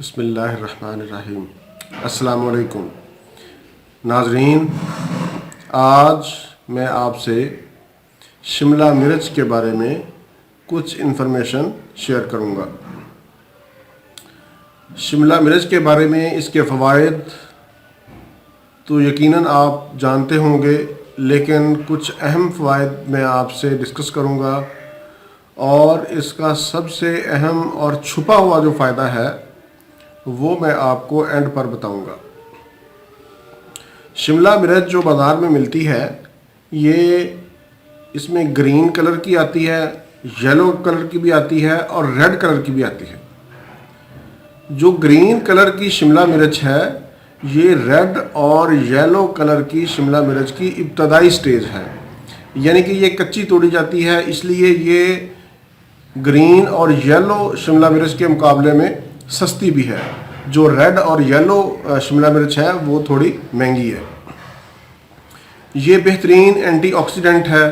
بسم اللہ الرحمن الرحیم۔ السلام علیکم ناظرین، آج میں آپ سے شملہ مرچ کے بارے میں کچھ انفارمیشن شیئر کروں گا۔ شملہ مرچ کے بارے میں اس کے فوائد تو یقیناً آپ جانتے ہوں گے، لیکن کچھ اہم فوائد میں آپ سے ڈسکس کروں گا، اور اس کا سب سے اہم اور چھپا ہوا جو فائدہ ہے وہ میں آپ کو اینڈ پر بتاؤں گا۔ شملہ مرچ جو بازار میں ملتی ہے، یہ اس میں گرین کلر کی آتی ہے، یلو کلر کی بھی آتی ہے اور ریڈ کلر کی بھی آتی ہے۔ جو گرین کلر کی شملہ مرچ ہے، یہ ریڈ اور یلو کلر کی شملہ مرچ کی ابتدائی سٹیج ہے، یعنی کہ یہ کچی توڑی جاتی ہے، اس لیے یہ گرین اور یلو شملہ مرچ کے مقابلے میں سستی بھی ہے۔ جو ریڈ اور یلو شملہ مرچ ہے وہ تھوڑی مہنگی ہے۔ یہ بہترین اینٹی آکسیڈنٹ ہے،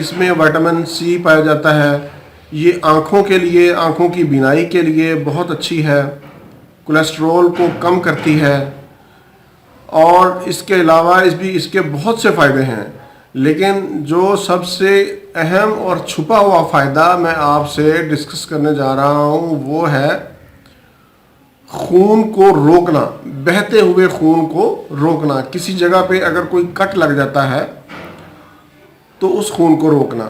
اس میں وٹامن سی پایا جاتا ہے۔ یہ آنکھوں کے لیے، آنکھوں کی بینائی کے لیے بہت اچھی ہے، کولیسٹرول کو کم کرتی ہے، اور اس کے علاوہ اس کے بہت سے فائدے ہیں، لیکن جو سب سے اہم اور چھپا ہوا فائدہ میں آپ سے ڈسکس کرنے جا رہا ہوں وہ ہے خون کو روکنا، بہتے ہوئے خون کو روکنا۔ کسی جگہ پہ اگر کوئی کٹ لگ جاتا ہے تو اس خون کو روکنا۔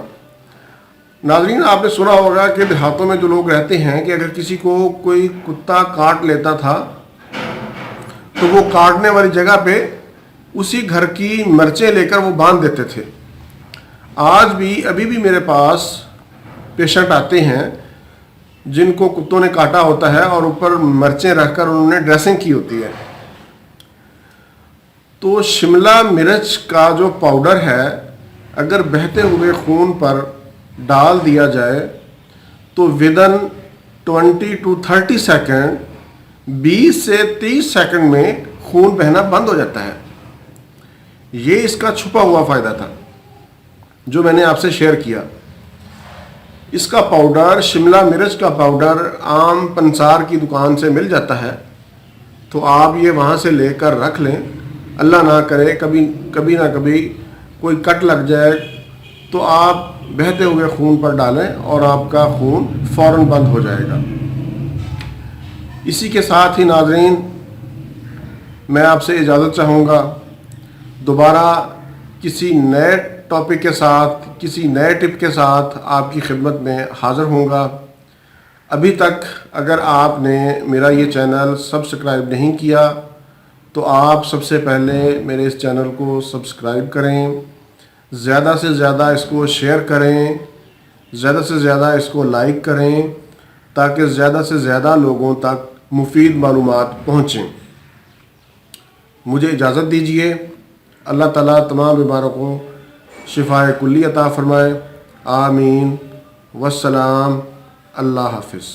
ناظرین، آپ نے سنا ہوگا کہ دیہاتوں میں جو لوگ رہتے ہیں کہ اگر کسی کو کوئی کتا کاٹ لیتا تھا تو وہ کاٹنے والی جگہ پہ اسی گھر کی مرچیں لے کر وہ باندھ دیتے تھے۔ ابھی بھی میرے پاس پیشنٹ آتے ہیں جن کو کتوں نے کاٹا ہوتا ہے اور اوپر مرچیں رکھ کر انہوں نے ڈریسنگ کی ہوتی ہے۔ تو شملہ مرچ کا جو پاؤڈر ہے، اگر بہتے ہوئے خون پر ڈال دیا جائے تو ودن 20 to 30 سیکنڈ، 20 سے 30 سیکنڈ میں خون بہنا بند ہو جاتا ہے۔ یہ اس کا چھپا ہوا فائدہ تھا جو میں نے آپ سے شیئر کیا۔ اس کا پاؤڈر، شملہ مرچ کا پاؤڈر عام پنسار کی دکان سے مل جاتا ہے، تو آپ یہ وہاں سے لے کر رکھ لیں۔ اللہ نہ کرے کبھی نہ کبھی کوئی کٹ لگ جائے تو آپ بہتے ہوئے خون پر ڈالیں اور آپ کا خون فوراً بند ہو جائے گا۔ اسی کے ساتھ ہی ناظرین، میں آپ سے اجازت چاہوں گا، دوبارہ کسی نئے ٹاپک کے ساتھ، کسی نئے ٹپ کے ساتھ آپ کی خدمت میں حاضر ہوں گا۔ ابھی تک اگر آپ نے میرا یہ چینل سبسکرائب نہیں کیا تو آپ سب سے پہلے میرے اس چینل کو سبسکرائب کریں، زیادہ سے زیادہ اس کو شیئر کریں، زیادہ سے زیادہ اس کو لائک کریں، تاکہ زیادہ سے زیادہ لوگوں تک مفید معلومات پہنچیں۔ مجھے اجازت دیجیے۔ اللہ تعالیٰ تمام بیماروں کو شفاء کلی عطا فرمائے، آمین، والسلام، اللہ حافظ۔